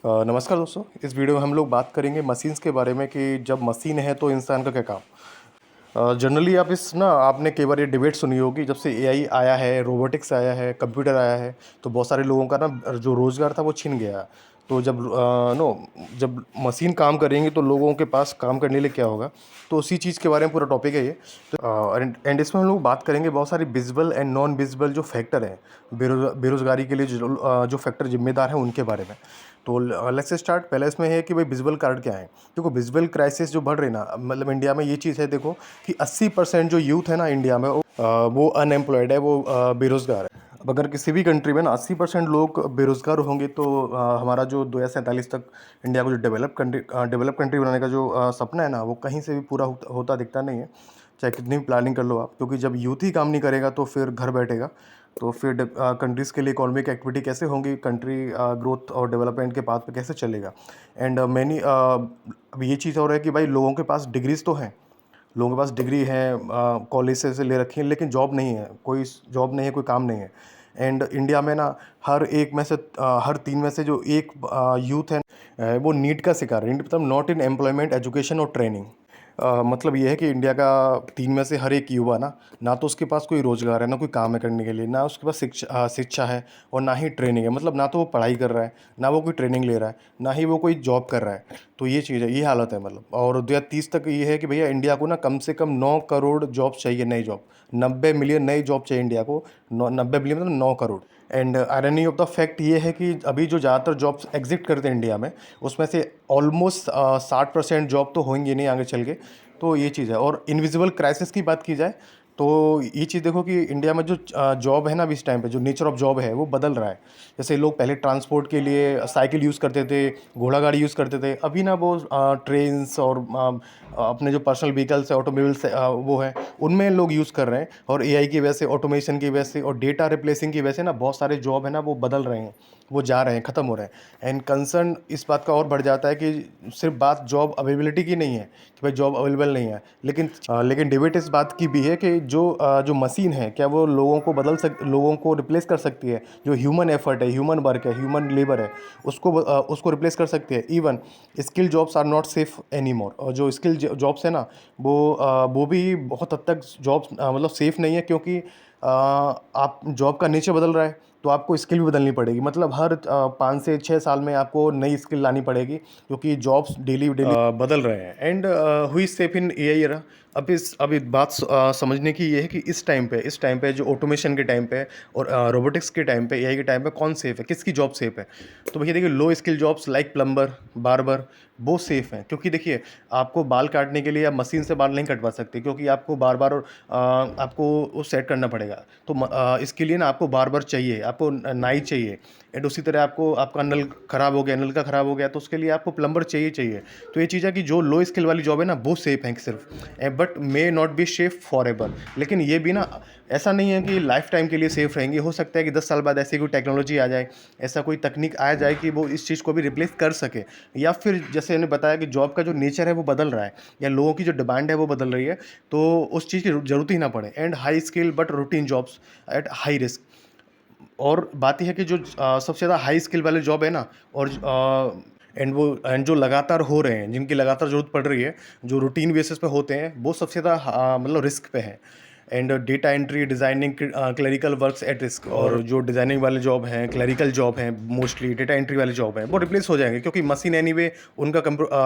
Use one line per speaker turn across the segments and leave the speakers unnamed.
नमस्कार दोस्तों। इस वीडियो में हम लोग बात करेंगे मशीन्स के बारे में कि जब मशीन है तो इंसान का क्या काम। जनरली आप इस ना आपने कई बार ये डिबेट सुनी होगी। जब से एआई आया है, रोबोटिक्स आया है, कंप्यूटर आया है, तो बहुत सारे लोगों का ना जो रोज़गार था वो छिन गया। तो जब जब मशीन काम करेंगी तो लोगों के पास काम करने के लिए क्या होगा, तो उसी चीज़ के बारे में पूरा टॉपिक है ये। तो एंड इसमें हम लोग बात करेंगे बहुत सारी विजिबल एंड नॉन विजिबल जो फैक्टर हैं बेरोज़गारी के लिए, जो फैक्टर जिम्मेदार हैं उनके बारे में। तो लेट्स स्टार्ट। पहले इसमें है कि भाई विजुअल कार्ड क्या है। देखो, विजुअल क्राइसिस जो बढ़ रही ना, मतलब इंडिया में ये चीज़ है देखो कि 80% जो यूथ है ना इंडिया में वो अनएम्प्लॉयड है, वो बेरोज़गार है। अब अगर किसी भी कंट्री में ना 80% लोग बेरोज़गार होंगे तो हमारा जो 2047 तक इंडिया को जो डेवलप कंट्री बनाने का जो सपना है ना, वो कहीं से भी पूरा होता दिखता नहीं है, चाहे कितनी भी प्लानिंग कर लो आप। क्योंकि जब यूथ ही काम नहीं करेगा तो फिर घर बैठेगा, तो फिर कंट्रीज़ के लिए इकोनॉमिक एक्टिविटी कैसे होंगी, कंट्री ग्रोथ और डेवलपमेंट के पाथ पे कैसे चलेगा। एंड मैनी अब ये चीज़ और है कि भाई लोगों के पास डिग्रीज तो हैं, लोगों के पास डिग्री है, कॉलेज से ले रखी है, लेकिन जॉब नहीं है, कोई जॉब नहीं है, कोई काम नहीं है। एंड इंडिया में ना हर 3 में से जो एक यूथ है वो नीट का शिकार है। नीट मतलब नॉट इन एम्प्लॉयमेंट, एजुकेशन और ट्रेनिंग। मतलब ये है कि इंडिया का 3 में से हर एक युवा ना, ना तो उसके पास कोई रोज़गार है, ना कोई काम है करने के लिए, ना उसके पास शिक्षा है, और ना ही ट्रेनिंग है। मतलब ना तो वो पढ़ाई कर रहा है, ना वो कोई ट्रेनिंग ले रहा है, ना ही वो कोई जॉब कर रहा है। तो ये चीज़ है, ये हालत है मतलब। और 2030 तक ये है कि भैया इंडिया को ना कम से कम 9 करोड़ जॉब चाहिए, नई जॉब। 90 मिलियन नई जॉब चाहिए इंडिया को। 90 मिलियन मतलब 9 crore. And irony of the fact ये है कि अभी जो ज़्यादातर जॉब्स एग्जिट करते हैं इंडिया में, उसमें से ऑलमोस्ट 60% जॉब तो होंगे नहीं आगे चल के। तो ये चीज़ है। और इनविजिबल क्राइसिस की बात की जाए तो ये चीज़ देखो कि इंडिया में जो जॉब है ना, अभी इस टाइम पे जो नेचर ऑफ जॉब है वो बदल रहा है। जैसे लोग पहले ट्रांसपोर्ट के लिए साइकिल यूज़ करते थे, घोड़ा गाड़ी यूज़ करते थे, अभी ना वो ट्रेन्स और अपने जो पर्सनल व्हीकल्स है, ऑटोमोबाइल्स वो है, उनमें लोग यूज़ कर रहे हैं। और एआई की वजह से, ऑटोमेशन की वजह से और डेटा रिप्लेसिंग की वजह से ना बहुत सारे जॉब है ना वो बदल रहे हैं, वो जा रहे हैं, ख़त्म हो रहे हैं। एंड कंसर्न इस बात का और बढ़ जाता है कि सिर्फ बात जॉब अवेलेबिलिटी की नहीं है कि भाई जॉब अवेलेबल नहीं है, लेकिन डिबेट इस बात की भी है कि जो मशीन है, क्या वो लोगों को रिप्लेस कर सकती है। जो ह्यूमन एफर्ट है, ह्यूमन वर्क है, ह्यूमन लेबर है, उसको रिप्लेस कर सकती है। Even skill jobs are not safe any more. और जो स्किल जॉब्स है ना, वो भी बहुत हद तक जॉब्स मतलब सेफ़ नहीं है, क्योंकि आप जॉब का नेचर बदल रहा है, तो आपको स्किल भी बदलनी पड़ेगी। मतलब हर 5 से 6 साल में आपको नई स्किल लानी पड़ेगी, क्योंकि जॉब्स डेली डेली बदल रहे हैं। एंड हुई सेफ इन एआई एरा। अभी बात समझने की ये है कि इस टाइम पे जो ऑटोमेशन के टाइम पे और रोबोटिक्स के टाइम पे, एआई के टाइम पे कौन सेफ है, किसकी जॉब सेफ है। तो भैया देखिए, लो skill jobs like plumber, barber, वो सेफ़ हैं। क्योंकि देखिए, आपको बाल काटने के लिए आप मशीन से बाल नहीं कटवा सकते, क्योंकि आपको बार-बार आपको वो सेट करना पड़ेगा। तो इसके लिए ना आपको बार्बर चाहिए, आपको नाई चाहिए। एंड उसी तरह आपको, आपका नल खराब हो गया, नल का खराब हो गया, तो उसके लिए आपको प्लम्बर चाहिए। तो ये चीज़ है कि जो लो स्किल वाली जॉब है ना, वो सेफ़ हैं सिर्फ, but may not be safe for ever. लेकिन ये भी ना ऐसा नहीं है कि लाइफ टाइम के लिए सेफ़ रहेंगी। हो सकता है कि 10 साल बाद ऐसी कोई टेक्नोलॉजी आ जाए, ऐसा कोई तकनीक आ जाए कि वो इस चीज़ को भी रिप्लेस कर सके। या फिर जैसे मैंने बताया कि जॉब का जो नेचर है वो बदल रहा है, या लोगों की जो डिमांड है वो बदल रही है, तो उस चीज़ की ज़रूरत ही ना पड़े। And high skill but routine jobs at high risk. और बात यह है कि जो सबसे ज़्यादा हाई स्किल वाले जॉब है ना, और एंड जो लगातार हो रहे हैं, जिनकी लगातार ज़रूरत पड़ रही है, जो रूटीन बेसिस पे होते हैं, वो सबसे ज़्यादा मतलब रिस्क पे है। And data entry, designing, clerical works at risk. और जो डिज़ाइनिंग वाले जॉब हैं, क्लरिकल जॉब हैं, मोस्टली डेटा एंट्री वाले जॉब हैं, वो रिप्लेस हो जाएंगे, क्योंकि मशीन एनीवे उनका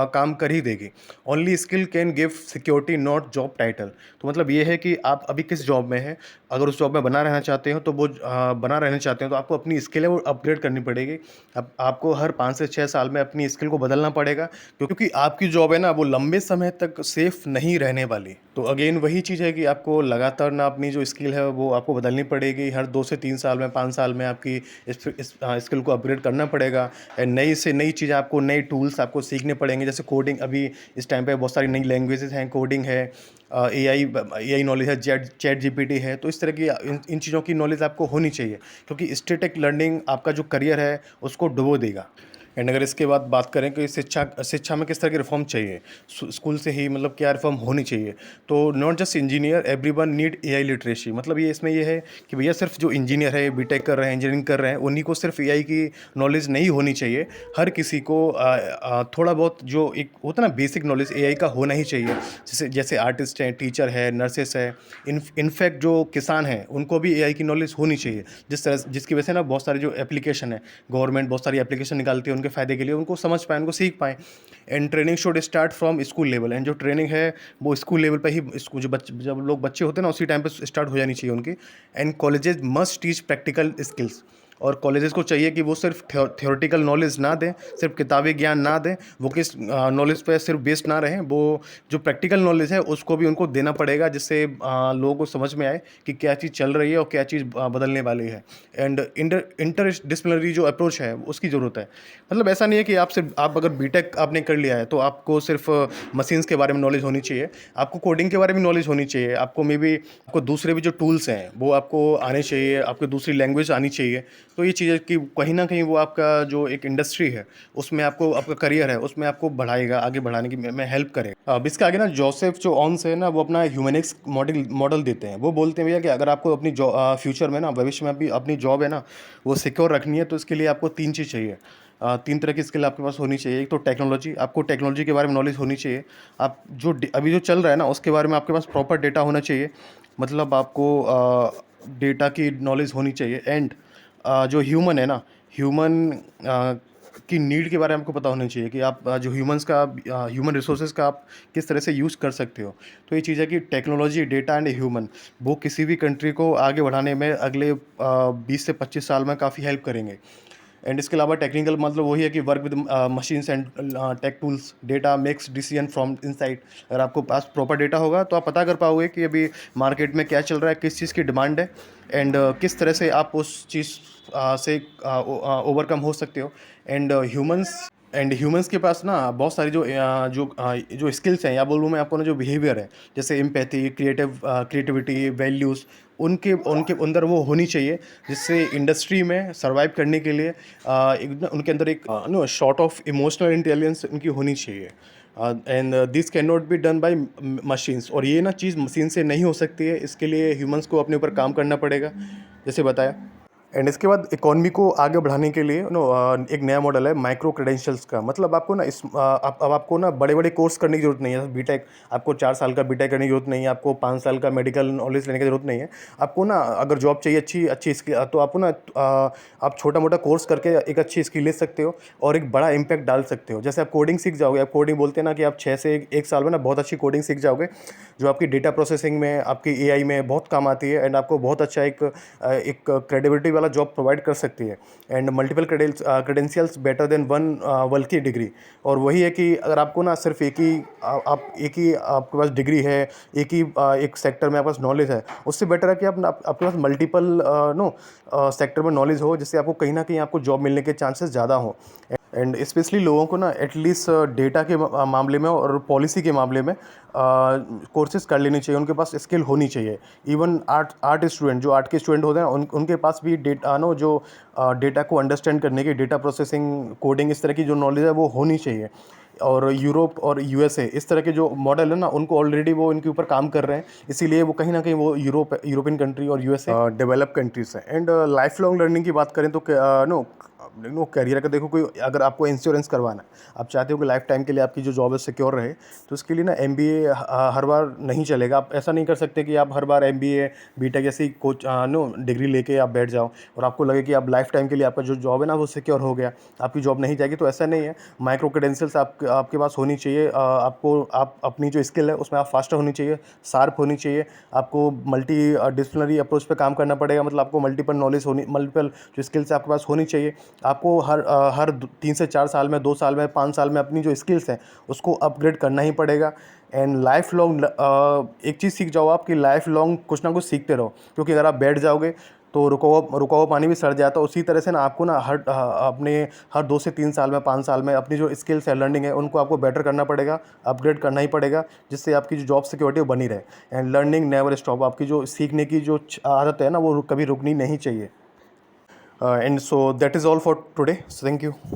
काम कर ही देगी। Only skill can give security, not job title. तो मतलब ये है कि आप अभी किस जॉब में हैं, अगर उस जॉब में बना रहना चाहते हो तो बना रहना चाहते हैं तो आपको अपनी स्किल है वो अपग्रेड करनी पड़ेगी। अब आपको हर 5 से 6 साल में अपनी स्किल को बदलना पड़ेगा, क्योंकि आपकी जॉब है ना वो लंबे समय तक सेफ नहीं रहने वाली। तो अगेन वही चीज़ है कि आपको लगातार ना अपनी जो स्किल है वो आपको बदलनी पड़ेगी। हर 2 से 3 साल में, 5 साल में आपकी इस स्किल को अपग्रेड करना पड़ेगा। एंड नई से नई चीज़ आपको, नए टूल्स आपको सीखने पड़ेंगे। जैसे कोडिंग, अभी इस टाइम पे बहुत सारी नई लैंग्वेजेस हैं, कोडिंग है, एआई नॉलेज है, चैट जीपीटी है। तो इस तरह की इन चीज़ों की नॉलेज आपको होनी चाहिए, क्योंकि स्टैटिक लर्निंग आपका जो करियर है उसको डुबो देगा। एंड अगर इसके बाद बात करें कि शिक्षा शिक्षा में किस तरह की रिफॉर्म चाहिए, स्कूल से ही मतलब क्या रिफॉर्म होनी चाहिए, तो not just engineer, everyone need AI literacy. मतलब ये इसमें ये है कि भैया सिर्फ जो इंजीनियर है, बीटेक कर रहे हैं, इंजीनियरिंग कर रहे हैं, उन्हीं को सिर्फ एआई की नॉलेज नहीं होनी चाहिए। हर किसी को थोड़ा बहुत जो एक होता है ना बेसिक नॉलेज एआई का होना ही चाहिए। जैसे जैसे आर्टिस्ट हैं, टीचर है, नर्सेस है, इनफैक्ट जो किसान हैं उनको भी एआई की नॉलेज होनी चाहिए। जिसकी वजह से ना बहुत सारे जो एप्लीकेशन है, गवर्नमेंट बहुत सारी एप्लीकेशन निकालती है उनके फ़ायदे के लिए, उनको समझ पाएँ, उनको सीख पाएँ। And training should start from school level. And जो ट्रेनिंग है वो स्कूल लेवल पे ही, स्कूल जब लोग बच्चे होते हैं ना उसी टाइम पे स्टार्ट हो जानी चाहिए उनकी। And colleges must teach practical skills. और कॉलेजेस को चाहिए कि वो सिर्फ थ्योरेटिकल नॉलेज ना दें, सिर्फ किताबी ज्ञान ना दें, वो किस नॉलेज पे सिर्फ बेस्ड ना रहें, वो जो प्रैक्टिकल नॉलेज है उसको भी उनको देना पड़ेगा, जिससे लोगों को समझ में आए कि क्या चीज़ चल रही है और क्या चीज़ बदलने वाली है। एंड इंटर डिसिप्लिनरी जो अप्रोच है उसकी ज़रूरत है। मतलब ऐसा नहीं है कि आप अगर बीटेक आपने कर लिया है तो आपको सिर्फ मशीन्स के बारे में नॉलेज होनी चाहिए, आपको कोडिंग के बारे में नॉलेज होनी चाहिए, आपको मे बी आपको दूसरे भी जो टूल्स हैं वो आपको आने चाहिए, आपको दूसरी लैंग्वेज आनी चाहिए। तो ये चीज़ है कि कहीं न कहीं वो आपका जो एक इंडस्ट्री है, उसमें आपको आपका करियर है, उसमें आपको बढ़ाएगा, आगे बढ़ाने की में हेल्प करेगा। अब इसके आगे ना जोसेफ जो ऑन्स है ना, वो अपना ह्यूमनिक्स मॉडल देते हैं। वो बोलते हैं भैया कि अगर आपको अपनी फ्यूचर में ना, भविष्य में भी अपनी जॉब है ना, वो सिक्योर रखनी है, तो इसके लिए आपको 3 चीज़ चाहिए। 3 तरह की स्किल आपके पास होनी चाहिए। एक तो टेक्नोलॉजी, आपको टेक्नोलॉजी के बारे में नॉलेज होनी चाहिए। आप जो अभी जो चल रहा है ना, उसके बारे में आपके पास प्रॉपर डेटा होना चाहिए। मतलब आपको डेटा की नॉलेज होनी चाहिए। एंड जो ह्यूमन है ना, ह्यूमन की नीड के बारे में आपको पता होना चाहिए कि आप जो ह्यूमन रिसोर्सेज का आप किस तरह से यूज़ कर सकते हो। तो ये चीज़ है कि टेक्नोलॉजी, डेटा एंड ह्यूमन, वो किसी भी कंट्री को आगे बढ़ाने में अगले 20 से 25 साल में काफ़ी हेल्प करेंगे। एंड इसके अलावा टेक्निकल मतलब वही है कि work with machines and tech tools, data makes decision from inside. अगर आपको पास प्रॉपर डेटा होगा तो आप पता कर पाओगे कि अभी मार्केट में क्या चल रहा है, किस चीज़ की डिमांड है, एंड किस तरह से आप उस चीज़ से ओवरकम हो सकते हो। एंड ह्यूमंस के पास ना बहुत सारी जो स्किल्स हैं, या बोलूँ मैं आपको ना, जो बिहेवियर है, जैसे एम्पैथी, क्रिएटिविटी, वैल्यूज़, उनके उनके अंदर वो होनी चाहिए, जिससे इंडस्ट्री में सर्वाइव करने के लिए उनके अंदर एक no short of emotional intelligence उनकी होनी चाहिए। And this can not be done by machines. और ये ना चीज़ मशीन से नहीं हो सकती है, इसके लिए ह्यूमंस को अपने ऊपर काम करना पड़ेगा, जैसे बताया। एंड इसके बाद इकोनॉमी को आगे बढ़ाने के लिए एक नया मॉडल है माइक्रो क्रेडेंशियल्स का। मतलब आपको ना अब आपको ना बड़े बड़े कोर्स करने की जरूरत नहीं है। बीटेक, आपको 4 साल का बीटेक करने की जरूरत नहीं है, आपको 5 साल का मेडिकल नॉलेज लेने की जरूरत नहीं है। आपको ना अगर जॉब चाहिए अच्छी अच्छी स्किल, तो आपको ना आप छोटा मोटा कोर्स करके एक अच्छी स्किल ले सकते हो और एक बड़ा इम्पैक्ट डाल सकते हो। जैसे आप कोडिंग सीख जाओगे, आप कोडिंग बोलते हैं ना कि आप 6 से 1 साल में ना बहुत अच्छी कोडिंग सीख जाओगे, जो आपकी डेटा प्रोसेसिंग में, आपकी एआई में बहुत काम आती है, एंड आपको बहुत अच्छा एक क्रेडिबिलिटी वाला जॉब प्रोवाइड कर सकती है। And multiple credentials better than one world की डिग्री। और वही है कि अगर आपको ना सिर्फ एक ही आपके पास डिग्री है, एक सेक्टर में आपके पास नॉलेज है, उससे बेटर है कि आपके पास मल्टीपल सेक्टर में नॉलेज हो, जिससे आपको कहीं ना कहीं आपको जॉब मिलने के चांसेस ज़्यादा हो। एंड स्पेशली लोगों को ना एटलीस्ट डेटा के मामले में और पॉलिसी के मामले में कोर्सेज कर लेनी चाहिए, उनके पास स्किल होनी चाहिए। इवन आर्ट स्टूडेंट, जो आर्ट के स्टूडेंट होते हैं उनके पास भी डेटा को अंडरस्टैंड करने की, डेटा प्रोसेसिंग, कोडिंग, इस तरह की जो नॉलेज है वो होनी चाहिए। और यूरोप और यूएसए, इस तरह के जो मॉडल है ना, उनको ऑलरेडी वो इनके ऊपर काम कर रहे हैं, इसीलिए वो कहीं ना कहीं वो यूरोपियन कंट्री और यूएसए डेवलप कंट्रीज हैं। एंड लाइफ लॉन्ग लर्निंग की बात करें तो करियर का देखो, कोई अगर आपको इंश्योरेंस करवाना है, आप चाहते हो कि लाइफ टाइम के लिए आपकी जो जॉब है सिक्योर रहे, तो इसके लिए ना एमबीए हर बार नहीं चलेगा। आप ऐसा नहीं कर सकते कि आप हर बार एमबीए, बीटेक ऐसी डिग्री लेके आप बैठ जाओ और आपको लगे कि आप लाइफ टाइम के लिए आपका जो जॉब है ना वो सिक्योर हो गया, आपकी जॉब नहीं जाएगी। तो ऐसा नहीं है। माइक्रो क्रेडेंशियल्स आपके पास होनी चाहिए। आप अपनी जो स्किल है उसमें आप फास्टर होनी चाहिए, शार्प होनी चाहिए। आपको मल्टी डिसिप्लिनरी अप्रोच पे काम करना पड़ेगा। मतलब आपको मल्टीपल जो स्किल्स आपके पास होनी चाहिए। आपको हर 3 से 4 साल में, 2 साल में, 5 साल में अपनी जो स्किल्स हैं उसको अपग्रेड करना ही पड़ेगा। एंड लाइफ लॉन्ग एक चीज़ सीख जाओ आप कि लाइफ लॉन्ग कुछ ना कुछ सीखते रहो, क्योंकि अगर आप बैठ जाओगे तो रुका हुआ पानी भी सड़ जाता है। उसी तरह से ना आपको ना हर 2 से 3 साल में, 5 साल में अपनी जो स्किल्स है, लर्निंग है, उनको आपको बेटर करना पड़ेगा, अपग्रेड करना ही पड़ेगा, जिससे आपकी जो जॉब सिक्योरिटी वो बनी रहे। And learning never stop. आपकी जो सीखने की जो आदत है ना वो कभी रुकनी नहीं चाहिए। And so that is all for today. So thank you.